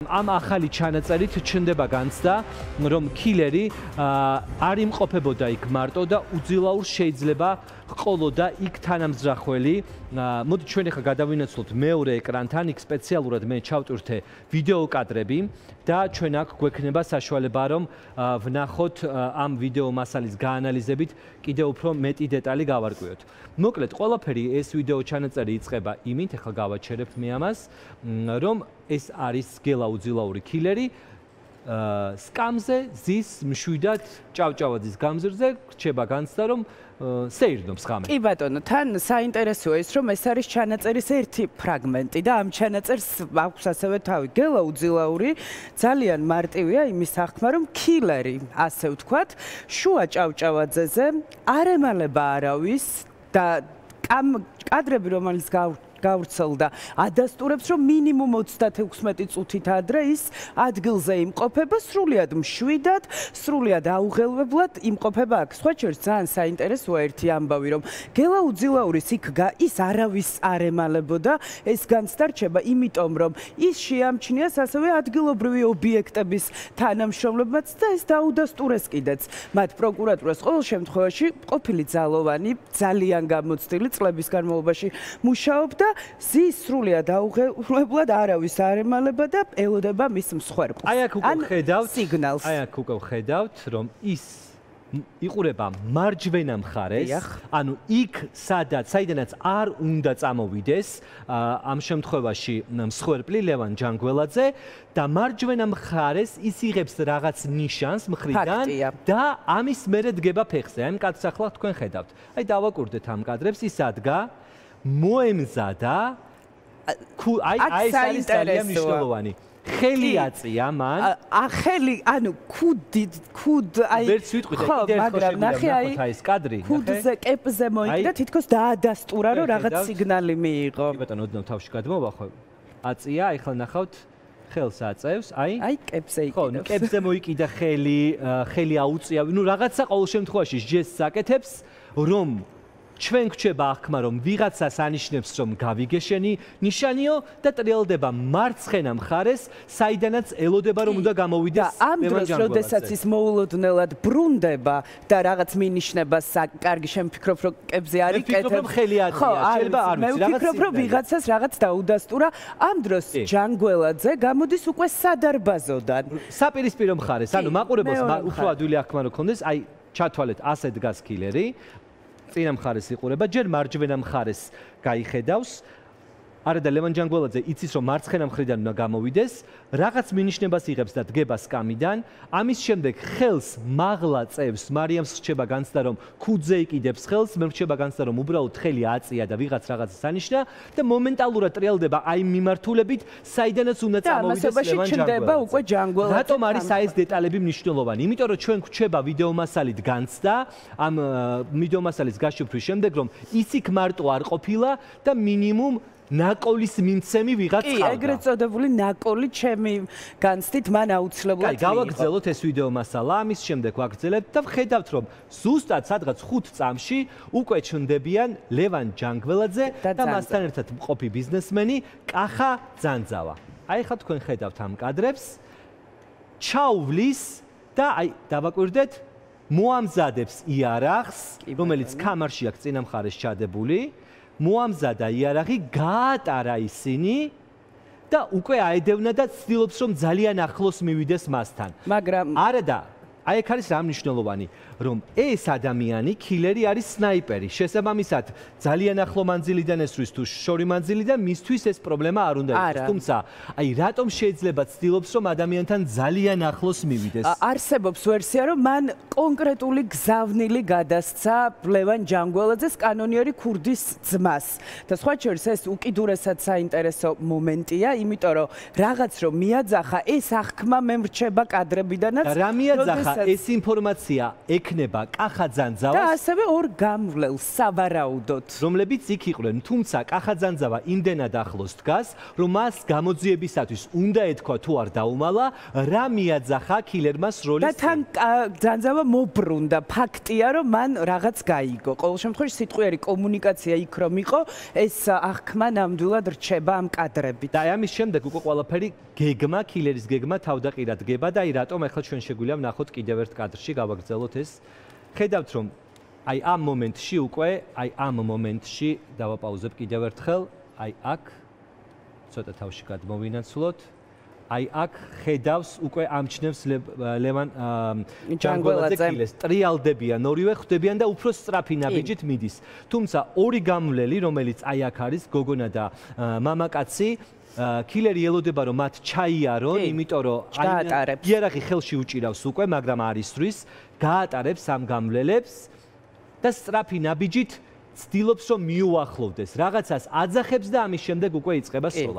Am ახალი ჩანაწერით ჩნდება განცდა, რომ კილერი არ იმყოფებოდა იქ მარტო და უძილაურს შეიძლება ყოლოდა იქ თანამძრახველი. მოდი ჩვენ ახლა გადავინაცვლოთ მეორე ეკრანთან, იქ სპეციალურად მე ჩავტვირთე ვიდეო კადრები და ჩვენ აქ გვექნება საშუალება რომ ვნახოთ ამ ვიდეო მასალის გაანალიზებით კიდევ უფრო მეტი დეტალი გავარკვიოთ. მოკლედ, ყველაფერი ეს ვიდეო ჩანაწერი იწყება იმით, ახლა გავაჩერებთ მე ამას, რომ ეს არის გელა უძილაური კილერი სკამზე ზის მშვიდად ჭავჭავაძის გამზირზე რჩება განცდა რომ სეირნობს ღამე. კი ბატონო, თან საინტერესოა ის რომ ეს არის ჩანაწერის ერთი ფრაგმენტი და ამ ჩანაწერს აქვს ასევე თავი. გელა უძილაური ძალიან მარტივია იმის სახმა რომ კილერი, ასე ვთქვათ, შუა ჭავჭავაძეზე არ ემალება არავის და კადრები რომელიც გავრცელდა ადასტურებს რომ მინიმუმ 36 წუთით ადრე ის ადგილზე იმყოფება სრულიად მშვიდად, სრულიად აუღელვებლად იმყოფება აქ. სხვა შორის ძალიან საინტერესოა ერთი ამბავი რომ გელა უძილაურის იქ ის არავის არ ემალებოდა, ეს განცდა რჩება იმიტომ რომ ის შეამჩნიას ასევე ადგილობრივი ობიექტების თანამშრომლებმაც და ეს დაუდასტურეს კიდეც. მათ პროკურატურას ყოველ შემთხვევაში ყოფილი ძალოვანი, ძალიან გამოცდილი წლების განმავლობაში მუშაობდა ზის სრულიად აუღელვებლად არავის არ ემალება და ელოდება მის მსხვერპლს. აი აქ უკვე ხედავთ სიგნალს. აი აქ უკვე ხედავთ რომ ის იყურება მარჯვენა მხარეს, ანუ იქ საიდანაც არ უნდა წამოვიდეს ამ შემთხვევაში მსხვერპლი ლევან ჯანგველაძე და მარჯვენა მხარეს ის იღებს რაღაც ნიშანს მხრიდან და ამის მერე დგება ფეხზე. აი ამ კადრს ახლა თქვენ ხედავთ. აი დავაკურდეთ ამ კადრებს, ის ადგა მოემზადა აი ეს არის ძალიან მნიშვნელოვანი. ხელი აწია მან. ხელი, ანუ ქუდ აი ვერც ვიტყვით, მაგრამ ნახე აი ეს კადრი, ნახე. ქუდზე კეპზე მოიგდა, თითქოს დაადასტურა რომ რაღაც სიგნალი მიიღო. კი ბატონო, ოდნავ თავში გადმოვა ხო. აწია, ეხლა ნახავთ ხელს აწევს, აი კეპზე იყიდა. ხო, კეპზე მოიკიდა ხელი აუწია. ნუ რაღაცა ყოველ შემთხვევაში ჯესტს აკეთებს, რომ ჩვენ გვჩება ახმა რომ ვიღაცას ანიშნებს რომ გავიგეშენი ნიშანიო და ტრიალდება მარცხენა მხარეს, საიდანაც ელოდება რომ უნდა გამოვიდეს ამ დროს, როდესაც ის მოულოდნელად ბრუნდება და რაღაც მინიშნებას კარგი შემფიქრობ რომ კებზე არ იკეთებს. ხელი აწია, შეიძლება არ ვიცი, რაღაც მე ვფიქრობ რომ ვიღაცას რაღაც დაუდასტურა. ამ დროს ჯანგველაძე გამოდის უკვე სადარბაზოდან. საპირისპირო მხარეს, ანუ მაყურებელს უფრო ადვილი ახმა რო ქონდეს, აი ჩათვალეთ ასე დგას კილერი. წინა მხარეს იყურება, ჯერ მარჯვენა მხარეს გაიხედავს. არა და ლევან ჯანგველაძე იცის რომ მარცხენა მხრიდან უნდა გამოვიდეს, რაღაც მინიშნებას იღებს და დგება სკამიდან. ამის შემდეგ ხელს მაღლა წევს, მარიამს რჩება განცდა რომ ქუდზე იყიდებს ხელს, მე რჩება განცდა რომ უბრალოდ ხელი აწია და ვიღაც რაღაცას ანიშნა და მომენტალურად ტრიალდება აი მიმართულებით, საიდანაც უნდა წამოვიდეს ლევან ჯანგველაძე. რატომ არის აი ეს დეტალები მნიშვნელოვანი? იმიტომ რომ ჩვენ გვჩება ვიდეო მასალით განცდა, ამ ვიდეო მასალის გაშიფვრის შემდეგ რომ ის იქ მარტო არ ყოფილა და მინიმუმ ნაკოლის მიმცემი ვიღაც ყავდა. კი, ეგრეთ წოდებული ნაკოლი ჩემი განცდით მან აუცილებლად მიიღო. გავაგრძელოთ ეს ვიდეო მასალა, ამის შემდეგ ვაგრძელებთ და ვხედავთ რომ ზუსტად სადღაც 5 წამში უკვე ჩნდებიან ლევან ჯანგველაძე და მასთან ერთად მყოფი ბიზნესმენი კახა ძანძავა. აი ხა თქვენ ხედავთ ამ კადრებს. ჩაუვლის და აი დავაკვირდეთ მოამზადებს იარაღს, რომელიც კამარში აქვს წინა მხარეს ჩადებული. მოამზადა იარაღი, გაატარა ისინი და უკვე აედევნა და ცდილობს რომ ძალიან ახლოს მივიდეს მასთან. მაგრამ არა და აი ეგ არის რა მნიშვნელოვანი, რომ ეს ადამიანი კილერი არის სნაიპერი. შესაბამისად, ძალიან ახლო მანძილიდან ესვრის თუ შორი მანძილიდან მისთვის ეს პრობლემა არ უნდა იყოს. თუმცა, აი რატომ შეიძლება ცდილობს რომ ადამიანთან ძალიან ახლოს მივიდეს? არსებობს ვერსია, რომ მან კონკრეტული გზავნილი გადასცა ლევან ჯანგველაძეს კანონიერი ქურდის ძმას. და სხვა შორის ეს უკიდურესად საინტერესო მომენტია, იმიტომ რომ რაღაც რომ მიაძახა ეს აღქმა მე მრჩება კადრებიდანაც. რა მიაძახა? ეს ინფორმაცია ექნება კახაძანძავას და ასევე ორ გამვლელს სავარაუდოდ, რომლებიც იქ იყვნენ, თუმცა კახაძანძავა იმდენად ახლოს დგას, რომ მას გამოძიებისათვის უნდა ეთქვა თუ არ დაუმალა, რა მიაძახა კილერმა სროლის და თან ძანძავა მობრუნდა, ფაქტია რომ მან რაღაც გაიგო. ყოველ შემთხვევაში სიტყვიერი კომუნიკაცია იქ რომ იყო, ეს აღქმა ნამდვილად რჩება ამ კადრებით. და ამის შემდეგ უკვე ყველაფერი გეგმა, კილერის გეგმა თავდაყირად დგება და აი რატომ ახლა ჩვენ შეგვიძლია ვნახოთ კიდევ ერთ კადრში, გავაგრძელოთ ეს. ხედავთ რომ აი ამ მომენტში დავაპაუზებ კიდევ ერთხელ, აი აქ ცოტა თავში გადმოვინაცვლოთ. აი აქ ხედავს უკვე ამჩნევს ლევან ჯანგველაძე ტრიალდებიან ორივე ხვდებიან და უფრო სწრაფი ნაბიჯით მიდის. თუმცა ორი გამვლელი, რომელიც აი აქ არის, გოგონა და მამაკაცი, კილერი ელოდება რომ მათ ჩაიარონ, იმიტომ რომ იარაღი ხელში უჭირავს უკვე, მაგრამ არ ისვრის, გაატარებს ამ გამვლელებს და სწრაფი ნაბიჯით ცდილობს რომ მიუახლოვდეს. რაღაცას აძახებს და ამის შემდეგ უკვე იწყება სროლა.